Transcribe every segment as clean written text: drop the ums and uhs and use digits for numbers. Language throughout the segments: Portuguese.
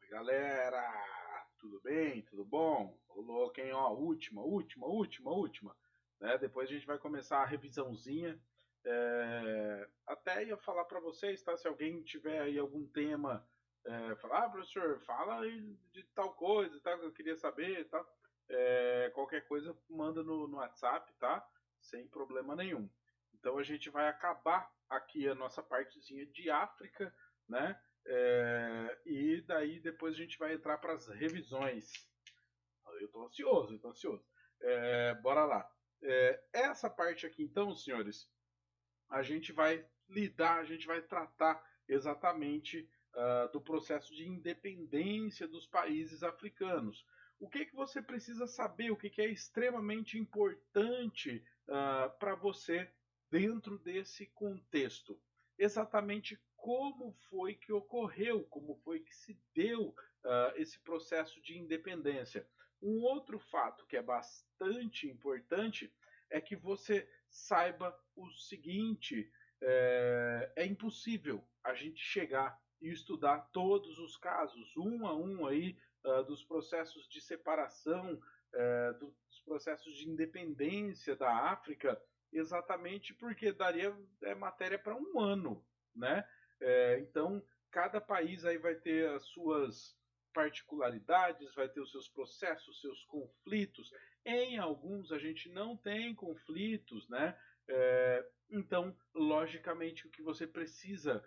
Galera, tudo bem? Tudo bom? Ô louco, hein? Ó, última, né? Depois a gente vai começar a revisãozinha. Até ia falar para vocês, tá? Se alguém tiver aí algum tema, falar, professor, fala aí de tal coisa, tá? Que eu queria saber, tá? Qualquer coisa manda no WhatsApp, tá? Sem problema nenhum. Então a gente vai acabar aqui a nossa partezinha de África, né? E daí depois a gente vai entrar para as revisões. Eu estou ansioso, eu estou ansioso. Bora lá. Essa parte aqui, então, senhores, a gente vai lidar, a gente vai tratar exatamente do processo de independência dos países africanos. O que você precisa saber, o que é extremamente importante para você dentro desse contexto? Exatamente como foi que ocorreu, como foi que se deu esse processo de independência. Um outro fato que é bastante importante é que você saiba o seguinte: é impossível a gente chegar e estudar todos os casos, um a um aí, dos processos de separação, dos processos de independência da África, exatamente porque daria matéria para um ano, né? Então, cada país aí vai ter as suas particularidades, vai ter os seus processos, seus conflitos. Em alguns a gente não tem conflitos, né? Então, logicamente, o que você precisa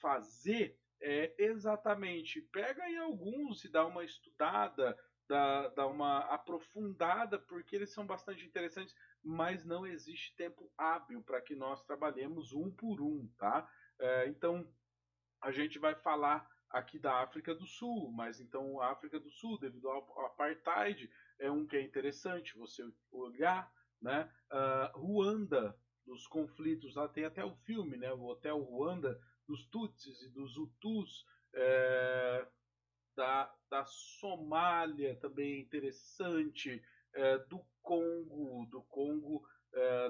fazer é exatamente pega em alguns e dá uma estudada, dá uma aprofundada, porque eles são bastante interessantes, mas não existe tempo hábil para que nós trabalhemos um por um, tá? Então, a gente vai falar aqui da África do Sul, mas então a África do Sul, devido ao apartheid, é um que é interessante você olhar, né? Ruanda, dos conflitos, lá tem até o filme, né? O Hotel Ruanda, dos Tutsis e dos Hutus, da Somália também é interessante, do Congo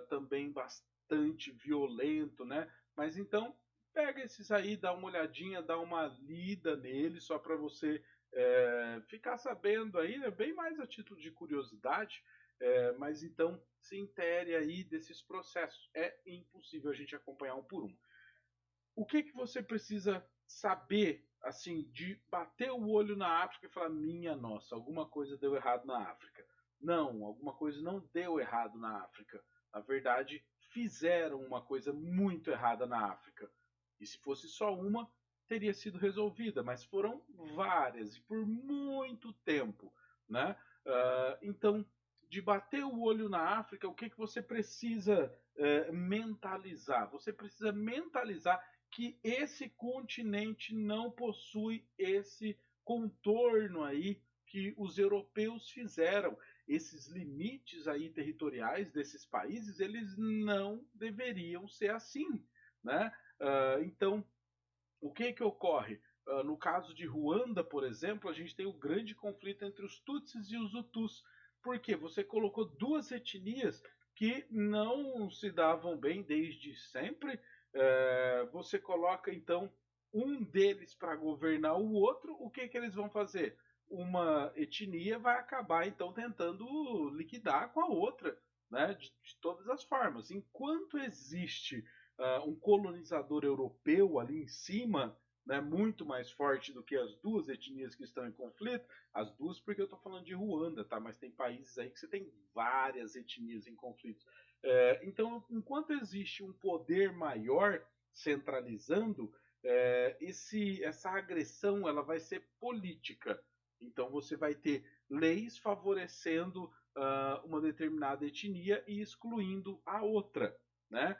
também bastante violento, né? Mas então pega esses aí, dá uma olhadinha, dá uma lida neles, só para você ficar sabendo aí, né? Bem mais a título de curiosidade, mas então se intere aí desses processos. É impossível a gente acompanhar um por um. O que você precisa saber, assim, de bater o olho na África e falar: minha nossa, alguma coisa deu errado na África? Não, alguma coisa não deu errado na África. Na verdade, fizeram uma coisa muito errada na África. E se fosse só uma, teria sido resolvida, mas foram várias e por muito tempo, né? Então, de bater o olho na África, o que você precisa mentalizar? Você precisa mentalizar que esse continente não possui esse contorno aí que os europeus fizeram. Esses limites aí territoriais desses países, eles não deveriam ser assim, né? Então, o que ocorre? No caso de Ruanda, por exemplo, a gente tem o grande conflito entre os Tutsis e os Hutus. Por quê? Você colocou duas etnias que não se davam bem desde sempre. Você coloca então um deles para governar o outro. O que eles vão fazer? Uma etnia vai acabar então tentando liquidar com a outra, né? De todas as formas. Enquanto existe um colonizador europeu ali em cima, né, muito mais forte do que as duas etnias que estão em conflito, as duas porque eu estou falando de Ruanda, tá? Mas tem países aí que você tem várias etnias em conflito. Então, enquanto existe um poder maior centralizando, essa agressão ela vai ser política. Então você vai ter leis favorecendo uma determinada etnia e excluindo a outra, né?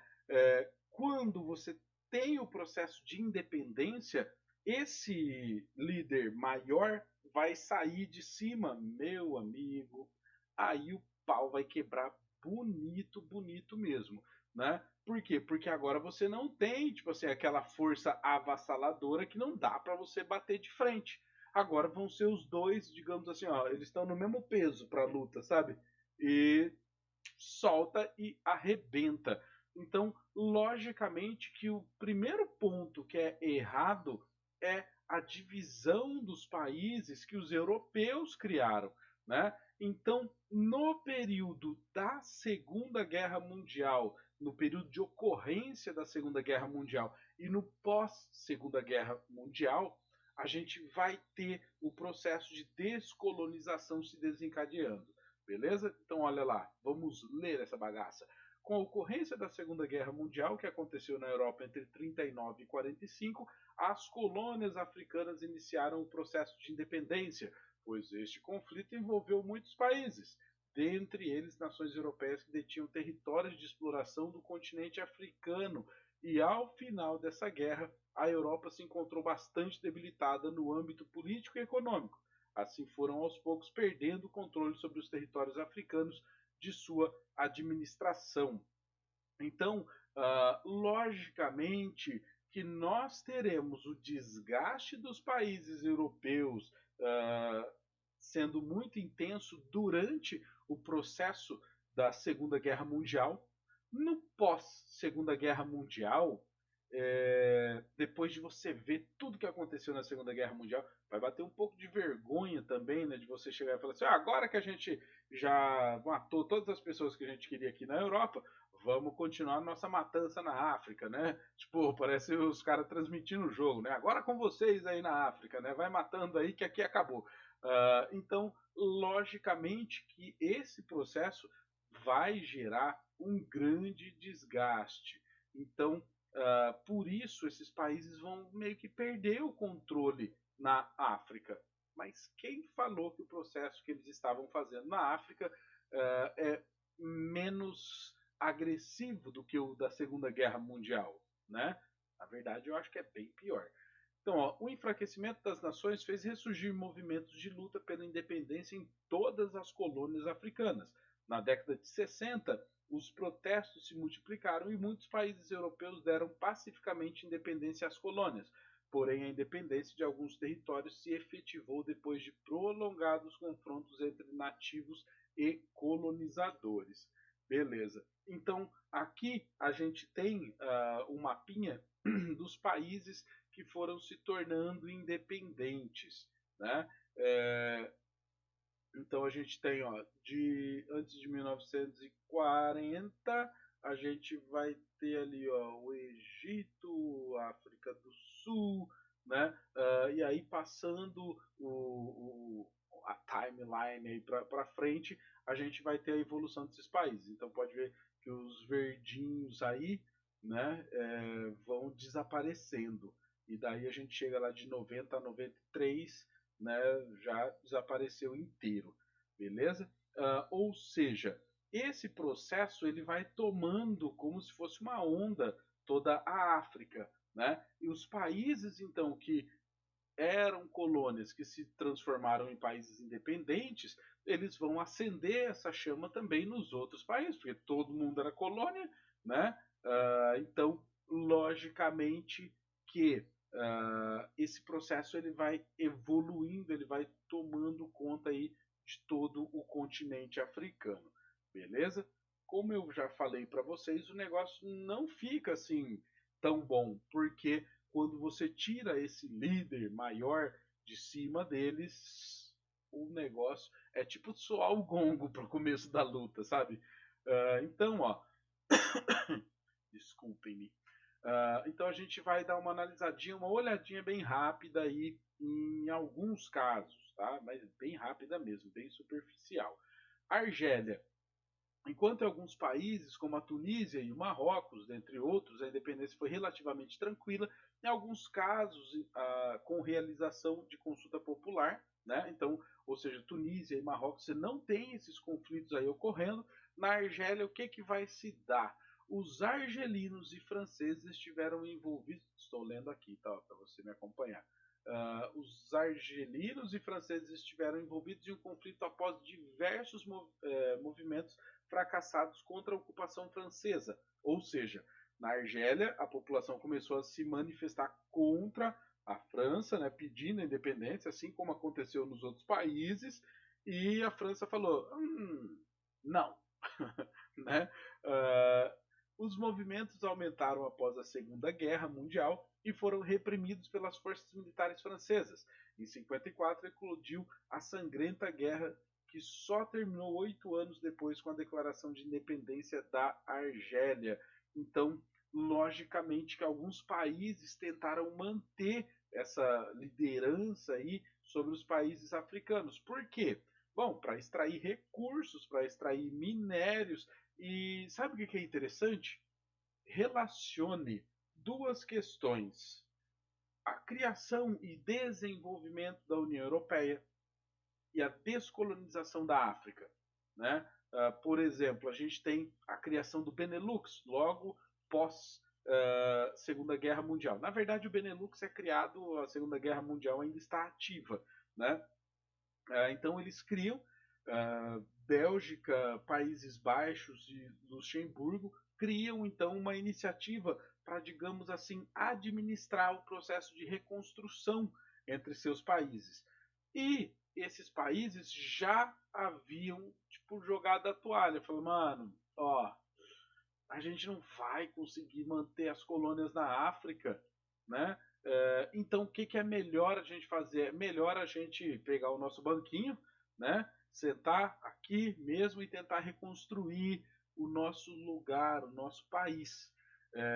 Quando você tem o processo de independência, esse líder maior vai sair de cima, meu amigo, aí o pau vai quebrar bonito, bonito mesmo, né? Por quê? Porque agora você não tem, tipo assim, aquela força avassaladora que não dá para você bater de frente. Agora vão ser os dois, digamos assim, ó, eles estão no mesmo peso para a luta, sabe? E solta e arrebenta. Então, logicamente que o primeiro ponto que é errado é a divisão dos países que os europeus criaram, né? Então, no período da Segunda Guerra Mundial, no período de ocorrência da Segunda Guerra Mundial e no pós-Segunda Guerra Mundial, a gente vai ter o processo de descolonização se desencadeando. Beleza? Então, olha lá, vamos ler essa bagaça. Com a ocorrência da Segunda Guerra Mundial, que aconteceu na Europa entre 39 e 45, as colônias africanas iniciaram o processo de independência, pois este conflito envolveu muitos países, dentre eles nações europeias que detinham territórios de exploração do continente africano, e ao final dessa guerra, a Europa se encontrou bastante debilitada no âmbito político e econômico. Assim foram aos poucos perdendo o controle sobre os territórios africanos de sua administração. Então, logicamente que nós teremos o desgaste dos países europeus sendo muito intenso durante o processo da Segunda Guerra Mundial. No pós-Segunda Guerra Mundial, depois de você ver tudo que aconteceu na Segunda Guerra Mundial, vai bater um pouco de vergonha também, né, de você chegar e falar assim, agora que a gente já matou todas as pessoas que a gente queria aqui na Europa, vamos continuar nossa matança na África, né? Tipo, parece os caras transmitindo o jogo, né? Agora com vocês aí na África, né? Vai matando aí que aqui acabou. Então, logicamente que esse processo vai gerar um grande desgaste. Então, por isso, esses países vão meio que perder o controle na África. Mas quem falou que o processo que eles estavam fazendo na África é menos agressivo do que o da Segunda Guerra Mundial, né? Na verdade, eu acho que é bem pior. Então, ó, o enfraquecimento das nações fez ressurgir movimentos de luta pela independência em todas as colônias africanas. Na década de 60, os protestos se multiplicaram e muitos países europeus deram pacificamente independência às colônias. Porém, a independência de alguns territórios se efetivou depois de prolongados confrontos entre nativos e colonizadores. Beleza. Então, aqui a gente tem um mapinha dos países que foram se tornando independentes, né? Então a gente tem, ó, antes de 1940, a gente vai ter ali, ó, o Egito, a África do Sul, né? E aí passando a timeline aí para frente, a gente vai ter a evolução desses países. Então pode ver que os verdinhos aí, né, vão desaparecendo. E daí a gente chega lá de 90 a 93, né, já desapareceu inteiro, beleza? Ou seja, esse processo ele vai tomando como se fosse uma onda toda a África, né? E os países então que eram colônias que se transformaram em países independentes, eles vão acender essa chama também nos outros países, porque todo mundo era colônia, né? Então, logicamente que esse processo ele vai evoluindo, ele vai tomando conta aí de todo o continente africano, beleza? Como eu já falei para vocês, o negócio não fica assim tão bom, porque quando você tira esse líder maior de cima deles, o negócio é tipo soar o gongo para o começo da luta, sabe? Então, ó, desculpem-me. Então a gente vai dar uma analisadinha, uma olhadinha bem rápida aí em alguns casos, tá? Mas bem rápida mesmo, bem superficial. Argélia. Enquanto em alguns países, como a Tunísia e o Marrocos, dentre outros, a independência foi relativamente tranquila, em alguns casos, com realização de consulta popular, né? Então, ou seja, Tunísia e Marrocos, você não tem esses conflitos aí ocorrendo. Na Argélia, o que, que vai se dar? Os argelinos e franceses estiveram envolvidos, estou lendo aqui, tá, para você me acompanhar. Os argelinos e franceses estiveram envolvidos em um conflito após diversos movimentos fracassados contra a ocupação francesa. Ou seja, na Argélia, a população começou a se manifestar contra a França, né, pedindo a independência, assim como aconteceu nos outros países, e a França falou: não. Né? Os movimentos aumentaram após a Segunda Guerra Mundial e foram reprimidos pelas forças militares francesas. Em 54 eclodiu a sangrenta guerra que só terminou 8 anos depois com a declaração de independência da Argélia. Então, logicamente que alguns países tentaram manter essa liderança aí sobre os países africanos. Por quê? Bom, para extrair recursos, para extrair minérios. E sabe o que é interessante? Relacione duas questões: a criação e desenvolvimento da União Europeia e a descolonização da África. Né? Por exemplo, a gente tem a criação do Benelux, logo pós Segunda Guerra Mundial. Na verdade, o Benelux é criado, a Segunda Guerra Mundial ainda está ativa. Né? Então, eles criam Bélgica, Países Baixos e Luxemburgo, criam então uma iniciativa para, digamos assim, administrar o processo de reconstrução entre seus países. E esses países já haviam tipo jogado a toalha, falando, mano, ó, a gente não vai conseguir manter as colônias na África, né? Então o que, que é melhor a gente fazer? É melhor a gente pegar o nosso banquinho, né? Sentar aqui mesmo e tentar reconstruir o nosso lugar, o nosso país.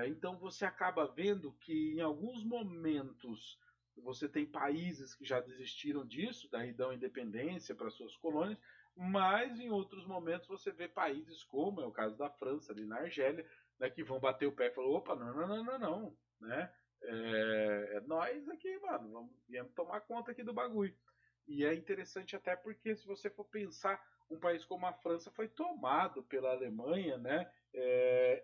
Então você acaba vendo que em alguns momentos você tem países que já desistiram disso, daí dão independência para suas colônias, mas em outros momentos você vê países como é o caso da França, ali na Argélia, né, que vão bater o pé e falar, opa, não, não, não, não, não, né? É nós aqui, mano, viemos tomar conta aqui do bagulho. E é interessante até porque se você for pensar, um país como a França foi tomado pela Alemanha, né?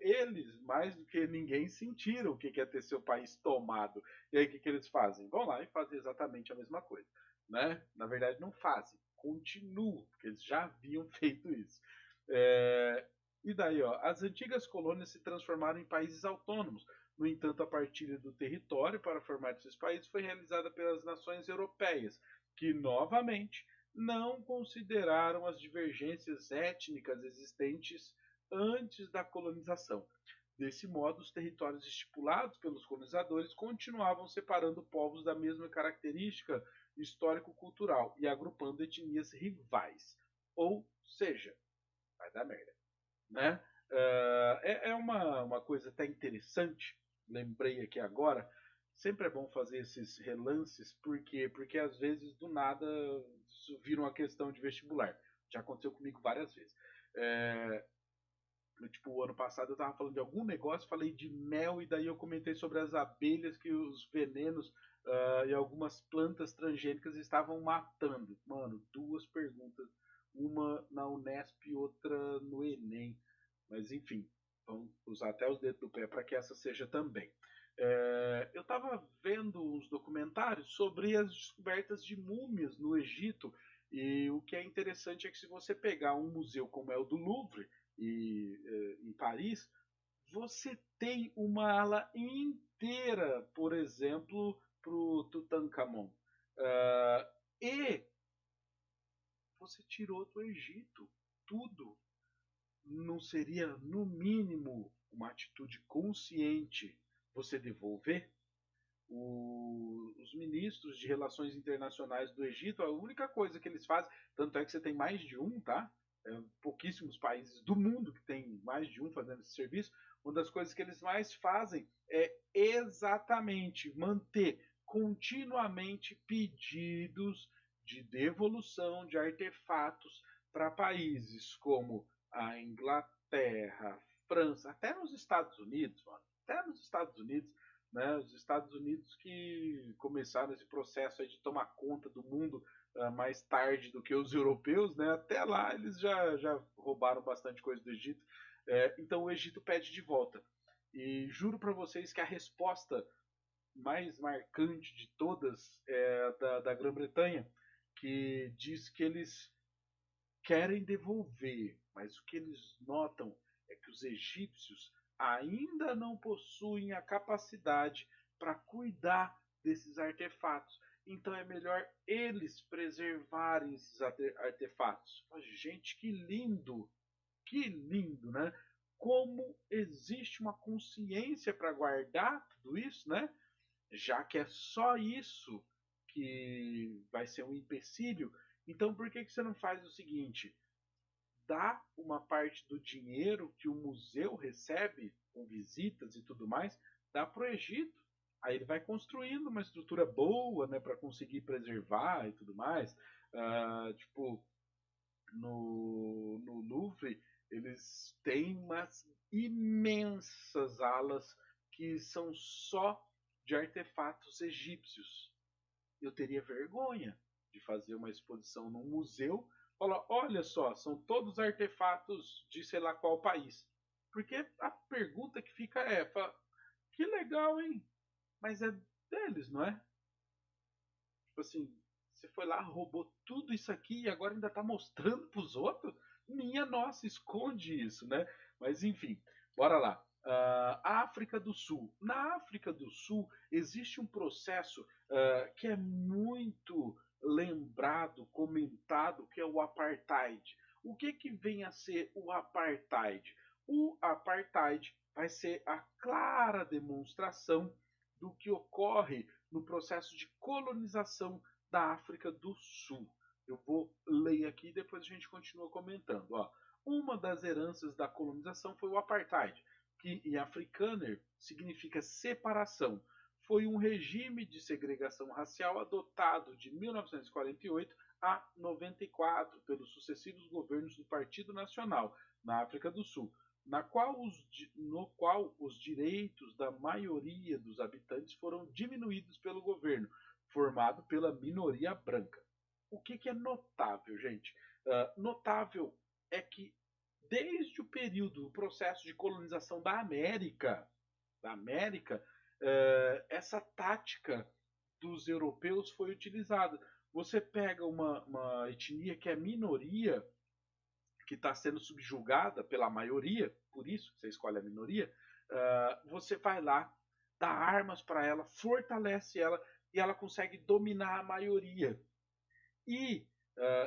Eles, mais do que ninguém, sentiram o que é ter seu país tomado. E aí o que eles fazem? Vão lá e fazem exatamente a mesma coisa. Né? Na verdade, não fazem, continuam, porque eles já haviam feito isso. E daí, ó, as antigas colônias se transformaram em países autônomos. No entanto, a partilha do território para formar esses países foi realizada pelas nações europeias, que novamente não consideraram as divergências étnicas existentes antes da colonização. Desse modo, os territórios estipulados pelos colonizadores continuavam separando povos da mesma característica histórico-cultural e agrupando etnias rivais. Ou seja, vai dar merda. Né? É uma coisa até interessante, lembrei aqui agora. Sempre é bom fazer esses relances, por quê? Porque às vezes do nada isso vira uma questão de vestibular. Já aconteceu comigo várias vezes. É, tipo, o ano passado eu tava falando de algum negócio, falei de mel e daí eu comentei sobre as abelhas que os venenos e algumas plantas transgênicas estavam matando. Mano, duas perguntas, uma na Unesp e outra no Enem. Mas enfim, vamos usar até os dedos do pé para que essa seja também. Eu estava vendo uns documentários sobre as descobertas de múmias no Egito e o que é interessante é que se você pegar um museu como é o do Louvre em Paris, você tem uma ala inteira, por exemplo, para o Tutankhamon. E você tirou do Egito tudo. Não seria, no mínimo, uma atitude consciente você devolver? Os ministros de relações internacionais do Egito, a única coisa que eles fazem, tanto é que você tem mais de um, tá? Pouquíssimos países do mundo que tem mais de um fazendo esse serviço. Uma das coisas que eles mais fazem é exatamente manter continuamente pedidos de devolução de artefatos para países como a Inglaterra, França, até nos Estados Unidos, mano, até nos Estados Unidos, né? Os Estados Unidos que começaram esse processo de tomar conta do mundo mais tarde do que os europeus, né? Até lá eles já roubaram bastante coisa do Egito. Então o Egito pede de volta. E juro para vocês que a resposta mais marcante de todas é da Grã-Bretanha, que diz que eles querem devolver, mas o que eles notam é que os egípcios ainda não possuem a capacidade para cuidar desses artefatos. Então é melhor eles preservarem esses artefatos. Gente, que lindo! Que lindo, né? como existe uma consciência para guardar tudo isso, né? Já que é só isso que vai ser um empecilho, então por que você não faz o seguinte? Dá uma parte do dinheiro que o museu recebe com visitas e tudo mais, dá para o Egito. Aí ele vai construindo uma estrutura boa, né, para conseguir preservar e tudo mais. Tipo, no Louvre, eles têm umas imensas alas que são só de artefatos egípcios. Eu teria vergonha de fazer uma exposição num museu. Falar, olha só, são todos artefatos de sei lá qual país. Porque a pergunta que fica é, fala, que legal, hein? Mas é deles, não é? Tipo assim, você foi lá, roubou tudo isso aqui e agora ainda tá mostrando pros outros? Minha nossa, esconde isso, né? Mas enfim, bora lá. África do Sul. Na África do Sul existe um processo que é muito lembrado, comentado, que é o apartheid. O que que vem a ser o apartheid? O apartheid vai ser a clara demonstração do que ocorre no processo de colonização da África do Sul. Eu vou ler aqui e depois a gente continua comentando. Ó. Uma das heranças da colonização foi o apartheid, que em afrikaner significa separação. Foi um regime de segregação racial adotado de 1948 a 94 pelos sucessivos governos do Partido Nacional na África do Sul, no qual os direitos da maioria dos habitantes foram diminuídos pelo governo, formado pela minoria branca. O que é notável, gente? Notável é que desde o período do processo de colonização da América, essa tática dos europeus foi utilizada. Você pega uma etnia que é minoria, que está sendo subjugada pela maioria, por isso você escolhe a minoria, você vai lá, dá armas para ela, fortalece ela e ela consegue dominar a maioria. E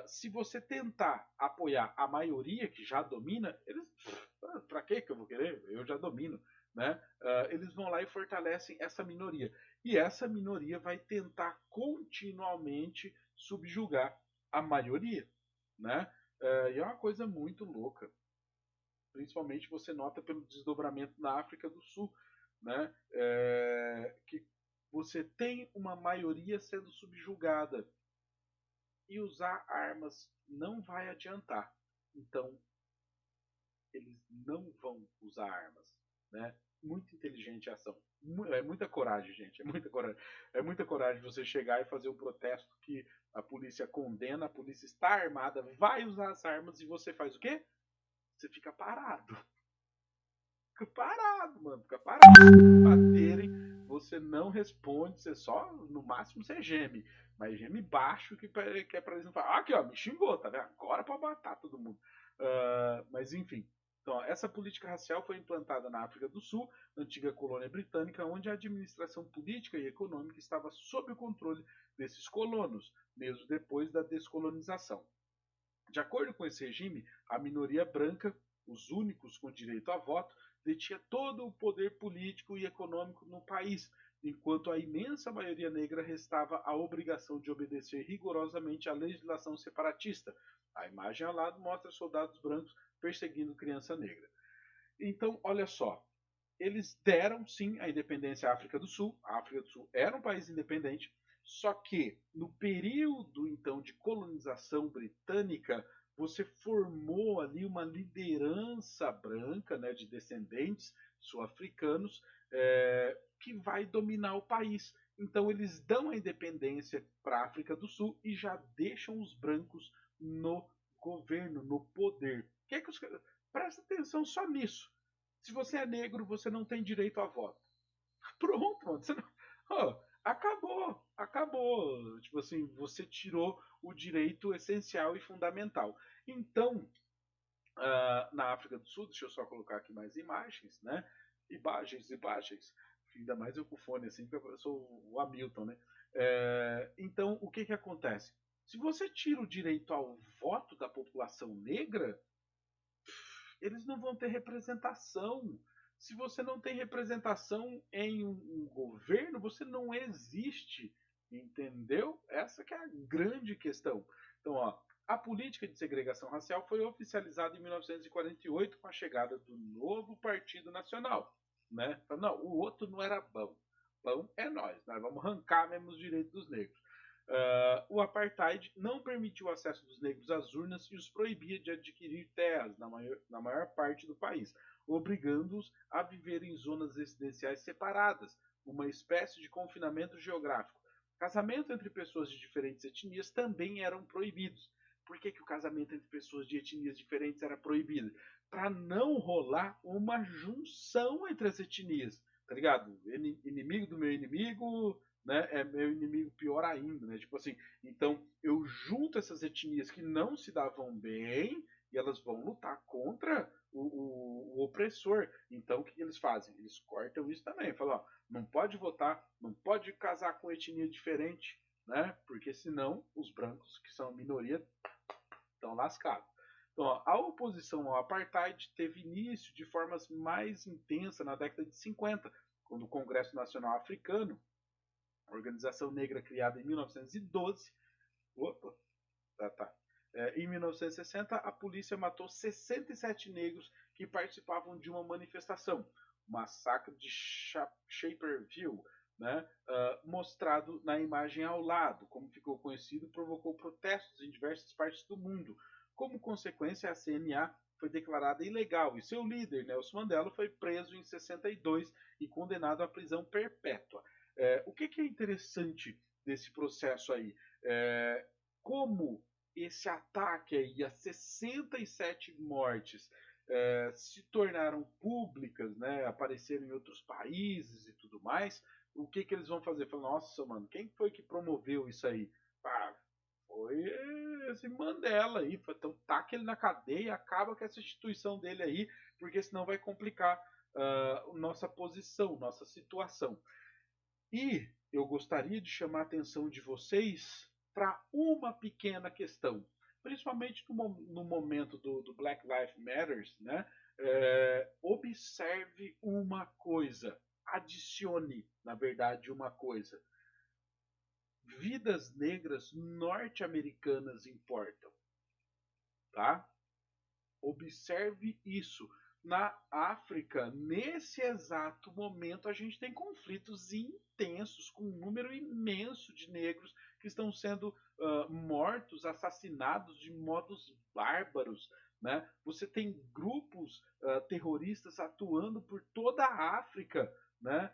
se você tentar apoiar a maioria que já domina, eles. Para que eu vou querer? Eu já domino. Né? Eles vão lá e fortalecem essa minoria. E essa minoria vai tentar continuamente subjugar a maioria. Né? E é uma coisa muito louca. Principalmente você nota pelo desdobramento na África do Sul. Né? Que você tem uma maioria sendo subjugada e usar armas não vai adiantar. Então, eles não vão usar armas, né? Muito inteligente a ação. É muita coragem, gente. É muita coragem. É muita coragem você chegar e fazer um protesto que a polícia condena, a polícia está armada, vai usar as armas e você faz o quê? Você fica parado. Fica parado, mano. Fica parado. Baterem, você não responde, você só, no máximo, você geme. Mas geme baixo que é pra eles não falar. Aqui, ó, me xingou, tá vendo? Agora pra matar todo mundo. Mas enfim. Então, essa política racial foi implantada na África do Sul, antiga colônia britânica, onde a administração política e econômica estava sob o controle desses colonos, mesmo depois da descolonização. De acordo com esse regime, a minoria branca, os únicos com direito a voto, detinha todo o poder político e econômico no país, enquanto a imensa maioria negra restava a obrigação de obedecer rigorosamente à legislação separatista. A imagem ao lado mostra soldados brancos perseguindo criança negra. Então, olha só, eles deram sim a independência à África do Sul. A África do Sul era um país independente, só que no período então de colonização britânica, você formou ali uma liderança branca, né, de descendentes sul-africanos, que vai dominar o país. Então eles dão a independência para a África do Sul e já deixam os brancos no governo, no poder. Que é que os... Presta atenção só nisso. Se você é negro, você não tem direito a voto. Pronto, mano. Você não... acabou, acabou. Tipo assim, você tirou o direito essencial e fundamental. Então, na África do Sul, deixa eu só colocar aqui mais imagens, né? Imagens. Ainda mais eu com o fone assim, porque eu sou o Hamilton, né? Então, o que que acontece? Se você tira o direito ao voto da população negra, eles não vão ter representação. Se você não tem representação em um governo, você não existe, entendeu? Essa que é a grande questão. Então, ó, a política de segregação racial foi oficializada em 1948 com a chegada do novo Partido Nacional, né? Não, o outro não era bom. Bom é nós vamos arrancar mesmo os direitos dos negros. O apartheid não permitiu o acesso dos negros às urnas e os proibia de adquirir terras na maior parte do país, obrigando-os a viver em zonas residenciais separadas, uma espécie de confinamento geográfico. Casamento entre pessoas de diferentes etnias também eram proibidos. Por que o casamento entre pessoas de etnias diferentes era proibido? Para não rolar uma junção entre as etnias, tá ligado? Inimigo do meu inimigo, né, é meu inimigo pior ainda, né? Tipo assim, então eu junto essas etnias que não se davam bem e elas vão lutar contra o opressor. Então o que eles fazem? Eles cortam isso também. Falam, ó, não pode votar, não pode casar com etnia diferente, né? Porque senão os brancos, que são a minoria, estão lascados. Então, ó, a oposição ao apartheid teve início de formas mais intensas na década de 50, quando o Congresso Nacional Africano, organização negra criada em 1912, opa, tá. Em 1960, a polícia matou 67 negros que participavam de uma manifestação, o massacre de Shaperville, né, mostrado na imagem ao lado, como ficou conhecido, provocou protestos em diversas partes do mundo. Como consequência, a CNA foi declarada ilegal e seu líder, Nelson Mandela, foi preso em 62 e condenado à prisão perpétua. O que é interessante desse processo aí? Como esse ataque aí, as 67 mortes se tornaram públicas, né, apareceram em outros países e tudo mais, o que eles vão fazer? Falam, nossa, mano, quem foi que promoveu isso aí? Ah, foi esse Mandela aí, então taca ele na cadeia, acaba com essa instituição dele aí, porque senão vai complicar nossa posição, nossa situação. E eu gostaria de chamar a atenção de vocês para uma pequena questão, principalmente no momento do Black Lives Matter, né? Observe uma coisa, adicione, na verdade, uma coisa. Vidas negras norte-americanas importam, tá? Observe isso. Na África, nesse exato momento, a gente tem conflitos intensos, com um número imenso de negros que estão sendo mortos, assassinados de modos bárbaros. Né? Você tem grupos terroristas atuando por toda a África. Né?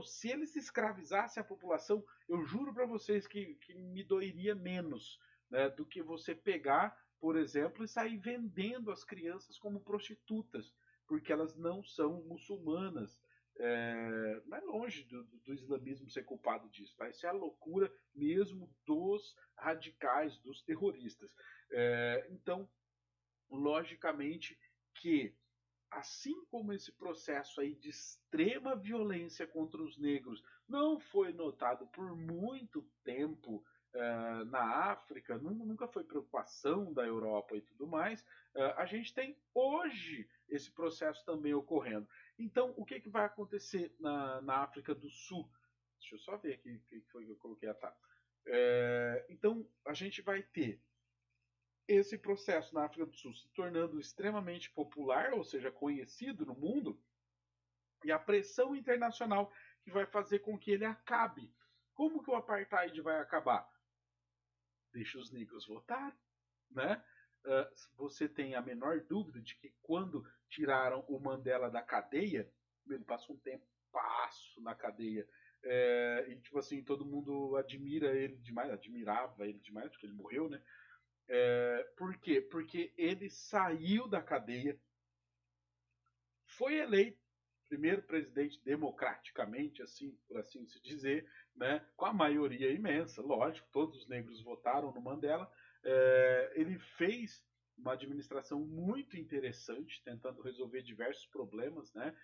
Se eles escravizassem a população, eu juro para vocês que me doeria menos, né, do que você pegar, por exemplo, e sair vendendo as crianças como prostitutas, porque elas não são muçulmanas. Não é longe do islamismo ser culpado disso. Tá? Isso é a loucura mesmo dos radicais, dos terroristas. Então, logicamente que, assim como esse processo aí de extrema violência contra os negros não foi notado por muito tempo na África, nunca foi preocupação da Europa e tudo mais, a gente tem hoje esse processo também ocorrendo. Então, o que vai acontecer na África do Sul? Deixa eu só ver aqui o que foi que eu coloquei a tá. Então, a gente vai ter esse processo na África do Sul se tornando extremamente popular, ou seja, conhecido no mundo, e a pressão internacional que vai fazer com que ele acabe. Como que o apartheid vai acabar? Deixa os negros votar, né? Você tem a menor dúvida de que quando tiraram o Mandela da cadeia, ele passou um tempo na cadeia, e tipo assim, todo mundo admirava ele demais, porque ele morreu, né? Por quê? Porque ele saiu da cadeia, foi eleito primeiro presidente democraticamente, assim, por assim se dizer, né, com a maioria imensa, lógico, todos os negros votaram no Mandela. Ele fez uma administração muito interessante, tentando resolver diversos problemas, né?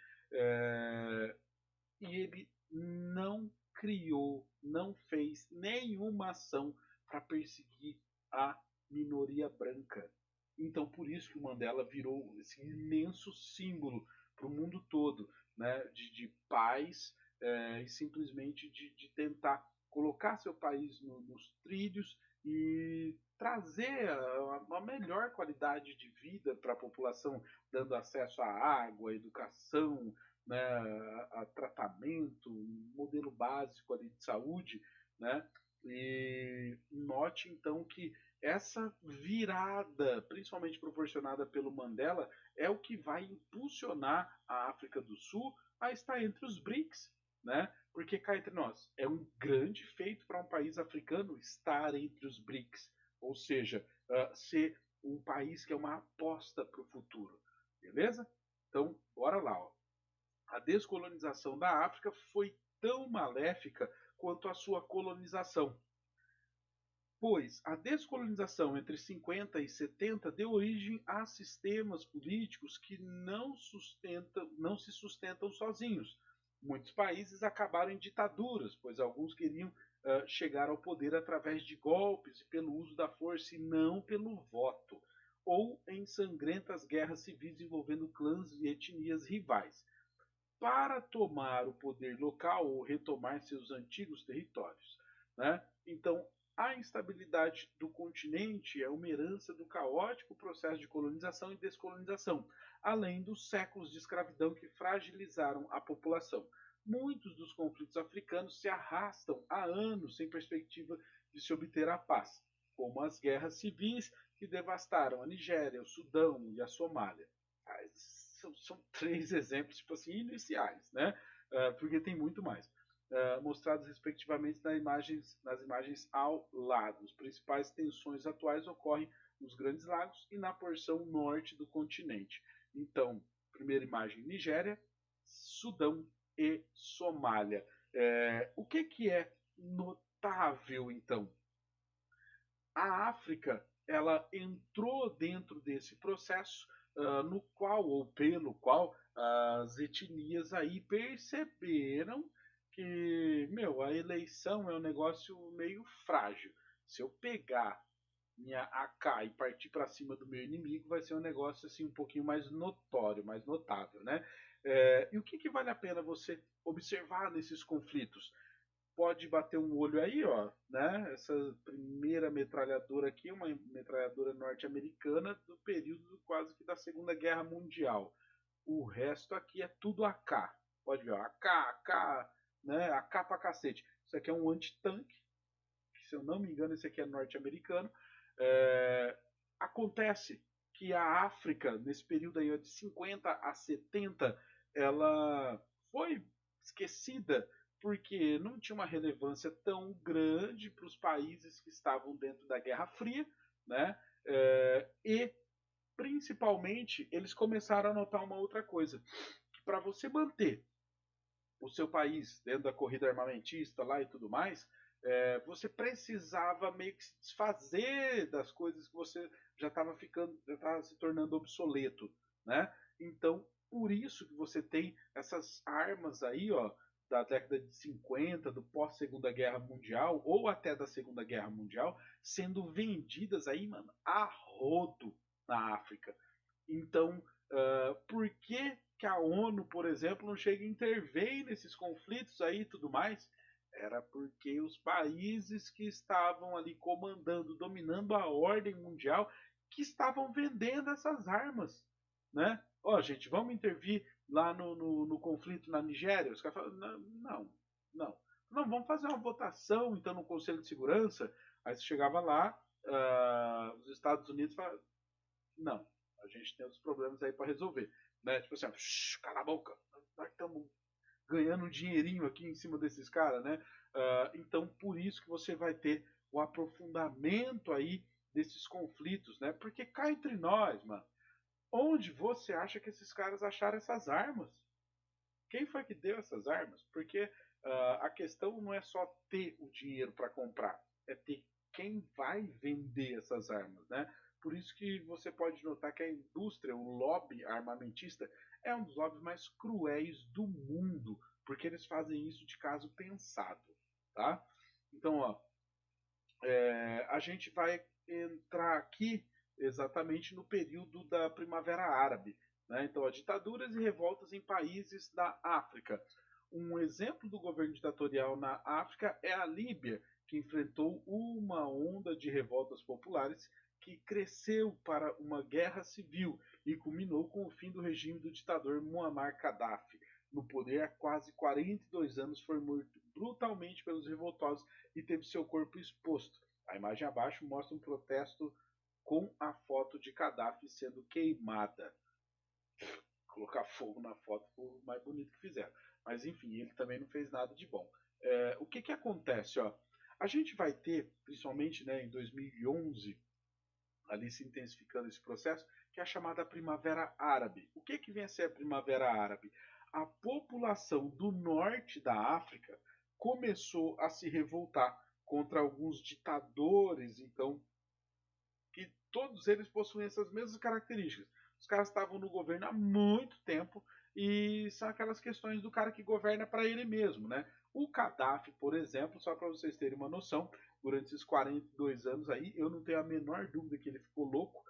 E ele não criou, não fez nenhuma ação para perseguir a minoria branca. Então, por isso que o Mandela virou esse imenso símbolo para o mundo todo, né, de paz e simplesmente de tentar colocar seu país nos trilhos e trazer uma melhor qualidade de vida para a população, dando acesso à água, à educação, né, a tratamento, um modelo básico ali de saúde, né? E note então que essa virada, principalmente proporcionada pelo Mandela, é o que vai impulsionar a África do Sul a estar entre os BRICS, né? Porque cá entre nós, é um grande feito para um país africano estar entre os BRICS, ou seja, ser um país que é uma aposta para o futuro, beleza? Então, bora lá, ó. A descolonização da África foi tão maléfica quanto a sua colonização, pois a descolonização entre 50 e 70 deu origem a sistemas políticos que não se sustentam sozinhos. Muitos países acabaram em ditaduras, pois alguns queriam chegar ao poder através de golpes e pelo uso da força e não pelo voto, ou em sangrentas guerras civis envolvendo clãs e etnias rivais, para tomar o poder local ou retomar seus antigos territórios, né? Então, a instabilidade do continente é uma herança do caótico processo de colonização e descolonização, além dos séculos de escravidão que fragilizaram a população. Muitos dos conflitos africanos se arrastam há anos sem perspectiva de se obter a paz, como as guerras civis que devastaram a Nigéria, o Sudão e a Somália. São três exemplos tipo assim iniciais, né? Porque tem muito mais. Mostrados respectivamente nas imagens ao lado. As principais tensões atuais ocorrem nos Grandes Lagos e na porção norte do continente. Então, primeira imagem: Nigéria, Sudão e Somália. O que é notável, então? A África ela entrou dentro desse processo no qual ou pelo qual as etnias aí perceberam que, meu, a eleição é um negócio meio frágil. Se eu pegar minha AK e partir para cima do meu inimigo, vai ser um negócio assim um pouquinho mais notório, mais notável, né? E o que vale a pena você observar nesses conflitos? Pode bater um olho aí, ó, né? Essa primeira metralhadora aqui é uma metralhadora norte-americana do período quase que da Segunda Guerra Mundial. O resto aqui é tudo AK. Pode ver, ó, AK, AK, né? AK pra cacete. Isso aqui é um antitanque, se eu não me engano, esse aqui é norte-americano. Acontece que a África, nesse período aí ó, de 50 a 70, ela foi esquecida porque não tinha uma relevância tão grande para os países que estavam dentro da Guerra Fria, né? E principalmente eles começaram a notar uma outra coisa, que para você manter o seu país dentro da corrida armamentista lá e tudo mais, você precisava meio que se desfazer das coisas que você já estava se tornando obsoleto, né? Então, por isso que você tem essas armas aí, ó, da década de 50, do pós Segunda Guerra Mundial ou até da Segunda Guerra Mundial, sendo vendidas aí, mano, a rodo na África. Então, por que a ONU, por exemplo, não chega a intervir nesses conflitos aí e tudo mais? Era porque os países que estavam ali comandando, dominando a ordem mundial, que estavam vendendo essas armas, né? Ó, oh, gente, vamos intervir lá no conflito na Nigéria? Os caras falam, não, não. Não, vamos fazer uma votação, então, no Conselho de Segurança. Aí você chegava lá, os Estados Unidos falavam, não, a gente tem outros problemas aí para resolver, né? Tipo assim, ó, cala a boca, nós estamos ganhando um dinheirinho aqui em cima desses caras, né? Então, por isso que você vai ter o aprofundamento aí desses conflitos, né? Porque cá entre nós, mano, onde você acha que esses caras acharam essas armas? Quem foi que deu essas armas? Porque a questão não é só ter o dinheiro para comprar, é ter quem vai vender essas armas, né? Por isso que você pode notar que a indústria, o lobby armamentista, é um dos lobbies mais cruéis do mundo, porque eles fazem isso de caso pensado, tá? Então, ó, a gente vai entrar aqui exatamente no período da Primavera Árabe. Né? Então, ditaduras e revoltas em países da África. Um exemplo do governo ditatorial na África é a Líbia, que enfrentou uma onda de revoltas populares que cresceu para uma guerra civil e culminou com o fim do regime do ditador Muammar Gaddafi. No poder há quase 42 anos, foi morto brutalmente pelos revoltosos e teve seu corpo exposto. A imagem abaixo mostra um protesto com a foto de Gaddafi sendo queimada. Colocar fogo na foto foi o mais bonito que fizeram. Mas enfim, ele também não fez nada de bom. O que que acontece? Ó? A gente vai ter, principalmente né, em 2011, ali se intensificando esse processo, que é a chamada Primavera Árabe. O que que vem a ser a Primavera Árabe? A população do norte da África começou a se revoltar contra alguns ditadores, então, que todos eles possuem essas mesmas características. Os caras estavam no governo há muito tempo e são aquelas questões do cara que governa para ele mesmo, né? O Gaddafi, por exemplo, só para vocês terem uma noção, durante esses 42 anos aí, eu não tenho a menor dúvida que ele ficou louco.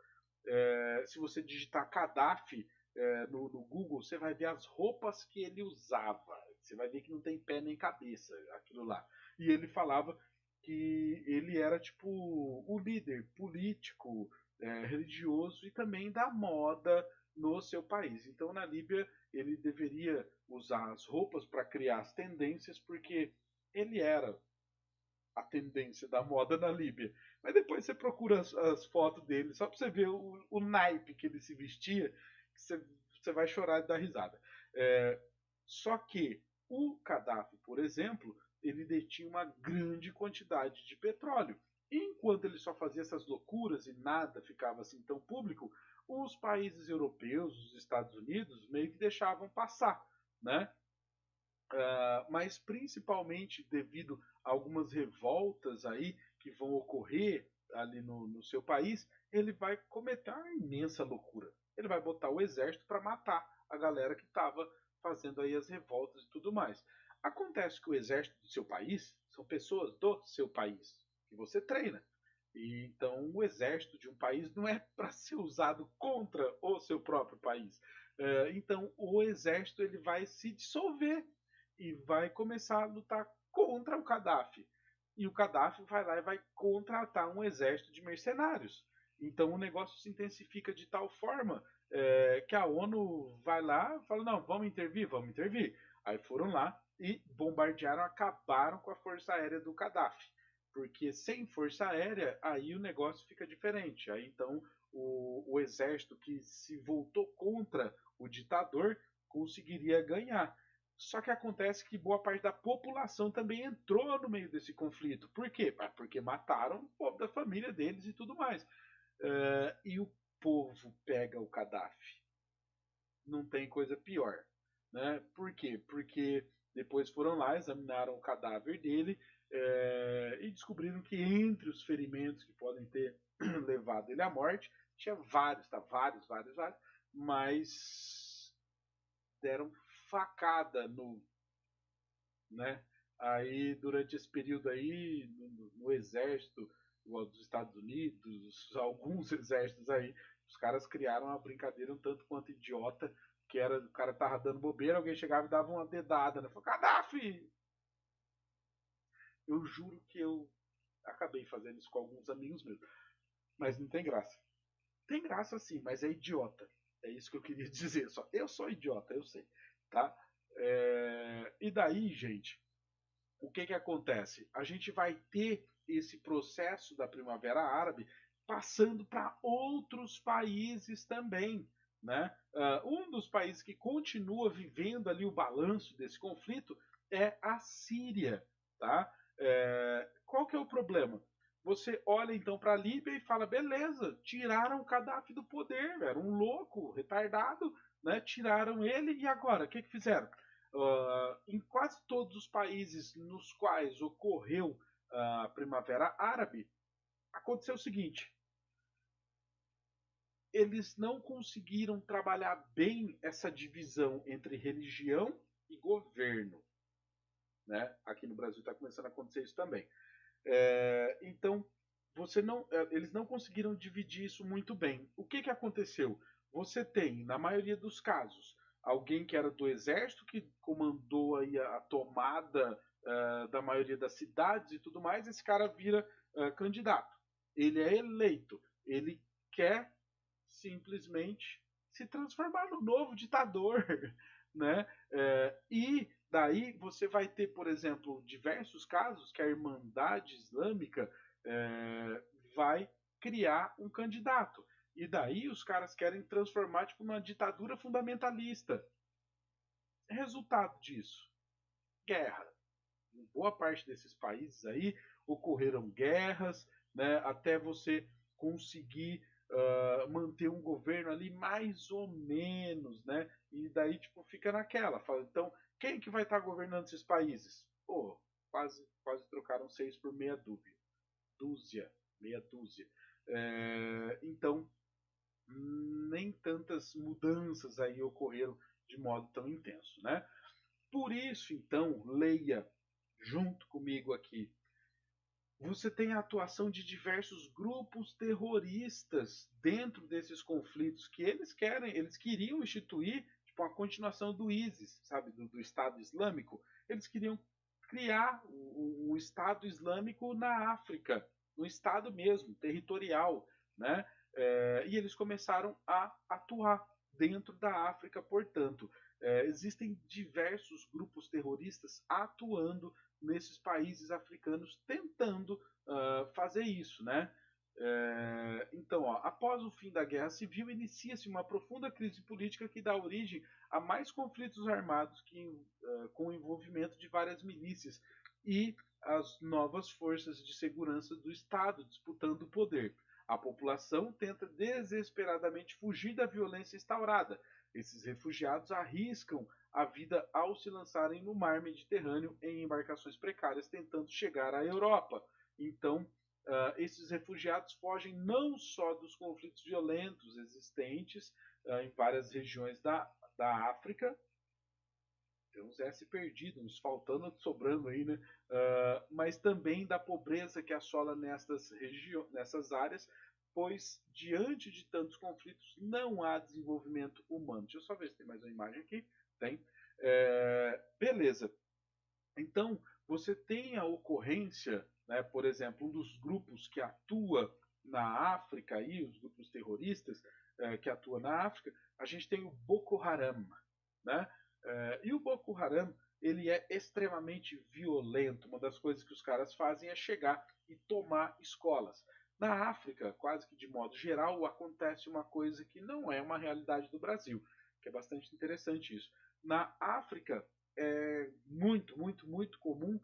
Se você digitar Gaddafi no Google, você vai ver as roupas que ele usava. Você vai ver que não tem pé nem cabeça aquilo lá. E ele falava que ele era tipo o líder político, religioso e também da moda no seu país. Então na Líbia ele deveria usar as roupas para criar as tendências, porque ele era a tendência da moda na Líbia. Mas depois você procura as fotos dele, só para você ver o naipe que ele se vestia, que você vai chorar de dar risada. Só que o Gaddafi, por exemplo, ele detinha uma grande quantidade de petróleo. E enquanto ele só fazia essas loucuras e nada ficava assim tão público, os países europeus, os Estados Unidos, meio que deixavam passar, né? Mas principalmente devido a algumas revoltas aí que vão ocorrer ali no seu país, ele vai cometer uma imensa loucura. Ele vai botar o exército para matar a galera que estava fazendo aí as revoltas e tudo mais. Acontece que o exército do seu país são pessoas do seu país que você treina. E então o exército de um país não é para ser usado contra o seu próprio país. Então o exército ele vai se dissolver e vai começar a lutar contra o Gaddafi. E o Gaddafi vai lá e vai contratar um exército de mercenários. Então o negócio se intensifica de tal forma que a ONU vai lá e fala: não, vamos intervir? Vamos intervir. Aí foram lá e bombardearam, acabaram com a força aérea do Gaddafi. Porque sem força aérea, aí o negócio fica diferente. Aí então o exército que se voltou contra o ditador conseguiria ganhar. Só que acontece que boa parte da população também entrou no meio desse conflito. Por quê? Porque mataram o povo da família deles e tudo mais. E o povo pega o Gaddafi. Não tem coisa pior. Né? Por quê? Porque depois foram lá, examinaram o cadáver dele e descobriram que entre os ferimentos que podem ter levado ele à morte, tinha vários, tá? Vários, mas deram facada né? Aí durante esse período aí no exército dos Estados Unidos, alguns exércitos aí, os caras criaram uma brincadeira um tanto quanto idiota, que era o cara tava dando bobeira, alguém chegava e dava uma dedada, né? Falou, Gaddafi! Eu juro que eu acabei fazendo isso com alguns amigos meus, mas não tem graça. Tem graça sim, mas é idiota. É isso que eu queria dizer. Só eu sou idiota, eu sei, tá? E daí, gente, o que que acontece? A gente vai ter esse processo da Primavera Árabe passando para outros países também. Né? Um dos países que continua vivendo ali o balanço desse conflito é a Síria. Tá? Qual que é o problema? Você olha então para a Líbia e fala: beleza, tiraram o Gaddafi do poder, era um louco, retardado, né? Tiraram ele e agora? O que, que fizeram? Em quase todos os países nos quais ocorreu a Primavera Árabe, aconteceu o seguinte: eles não conseguiram trabalhar bem essa divisão entre religião e governo. Né? Aqui no Brasil está começando a acontecer isso também. Então, eles não conseguiram dividir isso muito bem. O que aconteceu? Você tem, na maioria dos casos, alguém que era do exército que comandou aí a tomada da maioria das cidades e tudo mais. Esse cara vira candidato. Ele é eleito. Ele quer simplesmente se transformar no novo ditador, né? E daí você vai ter, por exemplo, diversos casos que a Irmandade Islâmica vai criar um candidato. E daí os caras querem transformar tipo numa ditadura fundamentalista. Resultado disso, guerra. Em boa parte desses países aí ocorreram guerras, né, até você conseguir manter um governo ali mais ou menos, né? E daí tipo fica naquela. Fala, então quem que vai estar governando esses países? Pô, quase trocaram 6 por dúzia, meia dúzia. Então nem tantas mudanças aí ocorreram de modo tão intenso, né? Por isso, então, leia junto comigo aqui. Você tem a atuação de diversos grupos terroristas dentro desses conflitos que eles queriam instituir tipo a continuação do ISIS, sabe, do Estado Islâmico. Eles queriam criar o Estado Islâmico na África, um Estado mesmo, territorial, né? E eles começaram a atuar dentro da África, portanto. Existem diversos grupos terroristas atuando nesses países africanos tentando fazer isso, né? Então, ó, após o fim da Guerra Civil, inicia-se uma profunda crise política que dá origem a mais conflitos armados com o envolvimento de várias milícias e as novas forças de segurança do Estado disputando o poder. A população tenta desesperadamente fugir da violência instaurada. Esses refugiados arriscam a vida ao se lançarem no mar Mediterrâneo em embarcações precárias tentando chegar à Europa. Então, esses refugiados fogem não só dos conflitos violentos existentes em várias regiões da África. Tem uns S perdidos, uns faltando, sobrando aí, né? Mas também da pobreza que assola nessas áreas, pois diante de tantos conflitos não há desenvolvimento humano. Deixa eu só ver se tem mais uma imagem aqui. Tem. Beleza. Então, você tem a ocorrência, né, por exemplo, um dos grupos que atua na África, aí, os grupos terroristas que atuam na África, a gente tem o Boko Haram. Né? E o Boko Haram ele é extremamente violento. Uma das coisas que os caras fazem é chegar e tomar escolas. Na África, quase que de modo geral, acontece uma coisa que não é uma realidade do Brasil, que é bastante interessante isso. Na África, é muito comum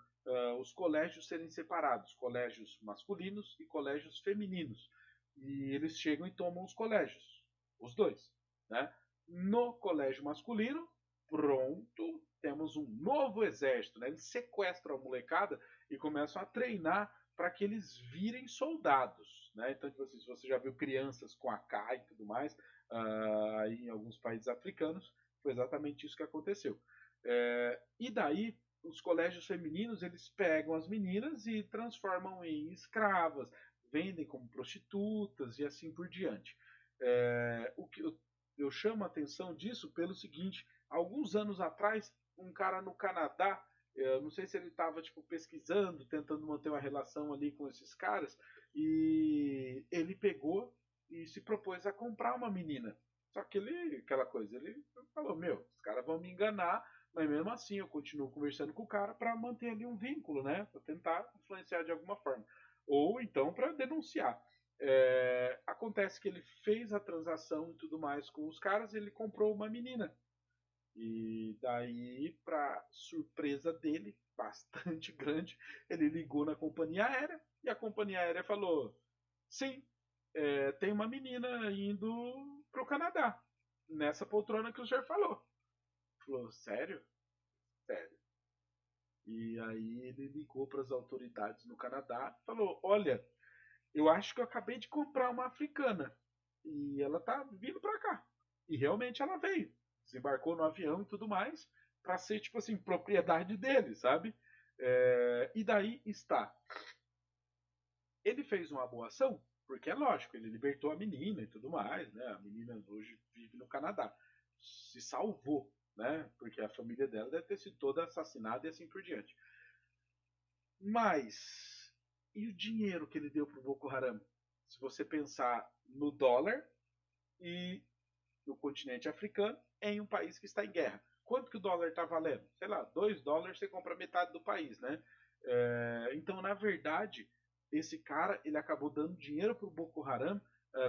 os colégios serem separados, colégios masculinos e colégios femininos. E eles chegam e tomam os colégios, os dois. Né? No colégio masculino, pronto, temos um novo exército. Né? Eles sequestram a molecada e começam a treinar para que eles virem soldados. Né? Então, tipo assim, se você já viu crianças com AK e tudo mais, aí em alguns países africanos, foi exatamente isso que aconteceu. E daí, os colégios femininos, eles pegam as meninas e transformam em escravas, vendem como prostitutas e assim por diante. O que eu chamo a atenção disso pelo seguinte: alguns anos atrás, um cara no Canadá, não sei se ele estava tipo pesquisando, tentando manter uma relação ali com esses caras, e ele pegou e se propôs a comprar uma menina. Só que aquela coisa, ele falou: meu, os caras vão me enganar, mas mesmo assim eu continuo conversando com o cara para manter ali um vínculo, né? Para tentar influenciar de alguma forma. Ou então para denunciar. Acontece que ele fez a transação e tudo mais com os caras e ele comprou uma menina. E daí, para surpresa dele, bastante grande, ele ligou na companhia aérea e a companhia aérea falou: sim, tem uma menina indo para o Canadá, nessa poltrona que o senhor falou. Falou: sério? Sério. E aí ele ligou para as autoridades no Canadá e falou: olha, eu acho que eu acabei de comprar uma africana e ela tá vindo para cá. E realmente ela veio, desembarcou no avião e tudo mais, para ser tipo assim, propriedade dele, sabe? E daí está. Ele fez uma boa ação, porque é lógico, ele libertou a menina e tudo mais, né? A menina hoje vive no Canadá. Se salvou, né? Porque a família dela deve ter sido toda assassinada e assim por diante. Mas, e o dinheiro que ele deu para o Boko Haram? Se você pensar no dólar e no continente africano, em um país que está em guerra. Quanto que o dólar está valendo? Sei lá, $2 você compra metade do país, né? Então, na verdade, esse cara ele acabou dando dinheiro para o Boko Haram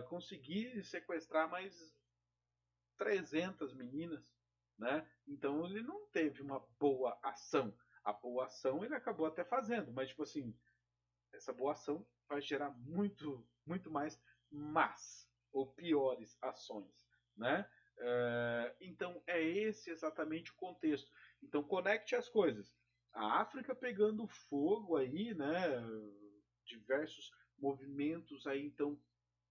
conseguir sequestrar mais 300 meninas, né? Então ele não teve uma boa ação. A boa ação ele acabou até fazendo, mas tipo assim, essa boa ação vai gerar muito mais más ou piores ações, né? Então é esse exatamente o contexto. Então conecte as coisas. A África pegando fogo aí, né? Diversos movimentos aí então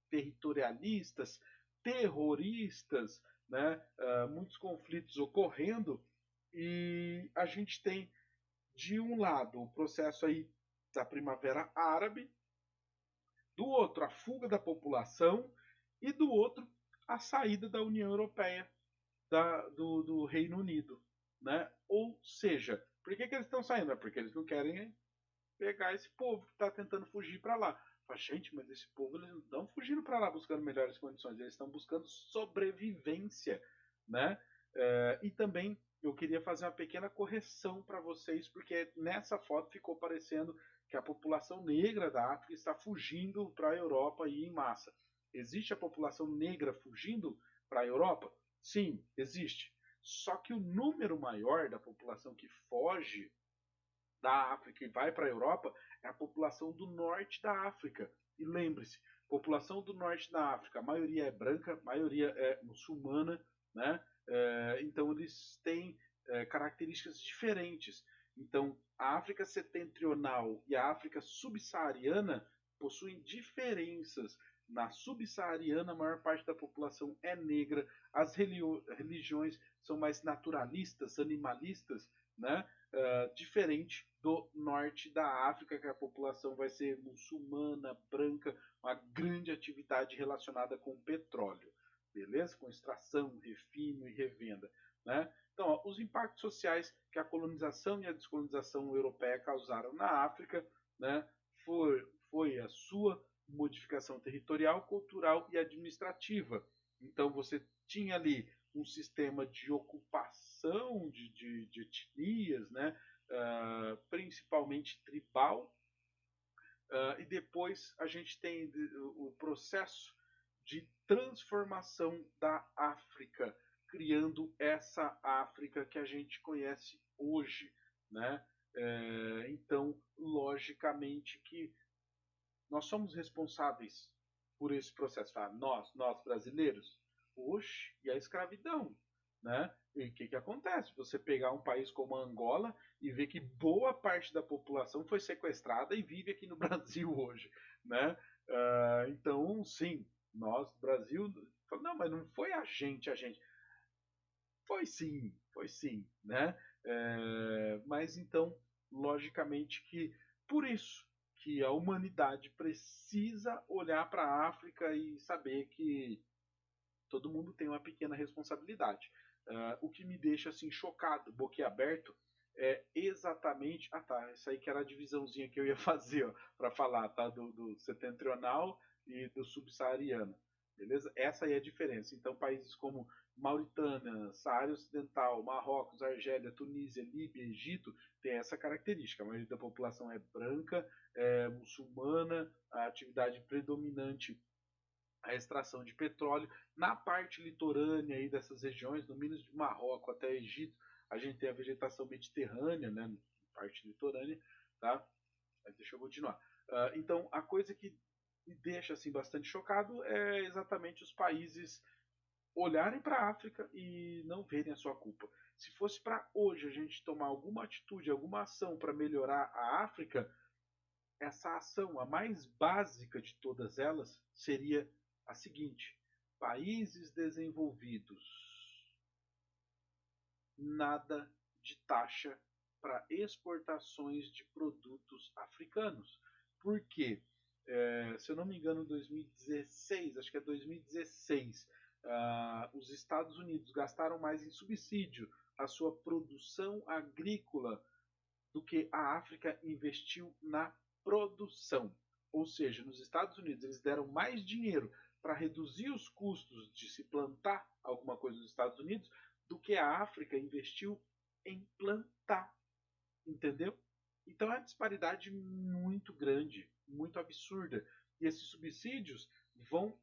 territorialistas, terroristas, né? Muitos conflitos ocorrendo e a gente tem de um lado o processo aí da Primavera Árabe, do outro a fuga da população e do outro a saída da União Europeia, do Reino Unido, né? Ou seja, por que eles estão saindo? É porque eles não querem pegar esse povo que está tentando fugir para lá. Fala, gente, mas esse povo eles não estão fugindo para lá buscando melhores condições, eles estão buscando sobrevivência, né? E também eu queria fazer uma pequena correção para vocês, porque nessa foto ficou parecendo que a população negra da África está fugindo para a Europa e em massa. Existe a população negra fugindo para a Europa? Sim, existe. Só que o número maior da população que foge da África e vai para a Europa é a população do norte da África. E lembre-se, população do norte da África, a maioria é branca, a maioria é muçulmana, né? Então eles têm características diferentes. Então a África setentrional e a África subsaariana possuem diferenças. Na subsaariana, a maior parte da população é negra, as religiões são mais naturalistas, animalistas, né? Diferente do norte da África, que a população vai ser muçulmana, branca, uma grande atividade relacionada com petróleo, beleza? Com extração, refino e revenda, né? Então, ó, os impactos sociais que a colonização e a descolonização europeia causaram na África, né, foi a sua modificação territorial, cultural e administrativa. Então, você tinha ali um sistema de ocupação de etnias, né? Principalmente tribal, e depois a gente tem o processo de transformação da África, criando essa África que a gente conhece hoje, né? Então, logicamente que nós somos responsáveis por esse processo. Ah, nós brasileiros, oxe, e a escravidão, né? E o que acontece? Você pegar um país como Angola e ver que boa parte da população foi sequestrada e vive aqui no Brasil hoje, né? Então, sim, nós, Brasil, não, mas não foi a gente. Foi sim, né? Mas então, logicamente que por isso que a humanidade precisa olhar para a África e saber que todo mundo tem uma pequena responsabilidade. O que me deixa assim chocado, boquiaberto, é exatamente. Ah, tá. Isso aí que era a divisãozinha que eu ia fazer para falar, tá? Do setentrional e do subsaariano. Beleza? Essa aí é a diferença. Então, países como Mauritânia, Saara Ocidental, Marrocos, Argélia, Tunísia, Líbia, Egito tem essa característica. A maioria da população é branca, é muçulmana, a atividade predominante a extração de petróleo. Na parte litorânea aí dessas regiões, no mínimo de Marrocos até Egito, a gente tem a vegetação mediterrânea, né, parte litorânea, tá? Mas deixa eu continuar. Então, a coisa que me deixa assim bastante chocado é exatamente os países olharem para a África e não verem a sua culpa. Se fosse para hoje a gente tomar alguma atitude, alguma ação para melhorar a África, essa ação, a mais básica de todas elas, seria a seguinte: países desenvolvidos, nada de taxa para exportações de produtos africanos. Por quê? se eu não me engano, 2016, acho que é 2016, os Estados Unidos gastaram mais em subsídio a sua produção agrícola do que a África investiu na produção. Ou seja, nos Estados Unidos eles deram mais dinheiro para reduzir os custos de se plantar alguma coisa nos Estados Unidos do que a África investiu em plantar, entendeu? Então é uma disparidade muito grande, muito absurda. E esses subsídios vão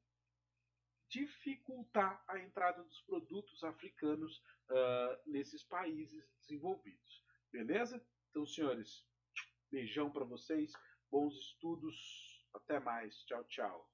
dificultar a entrada dos produtos africanos nesses países desenvolvidos. Beleza? Então, senhores, beijão para vocês, bons estudos, até mais, tchau, tchau.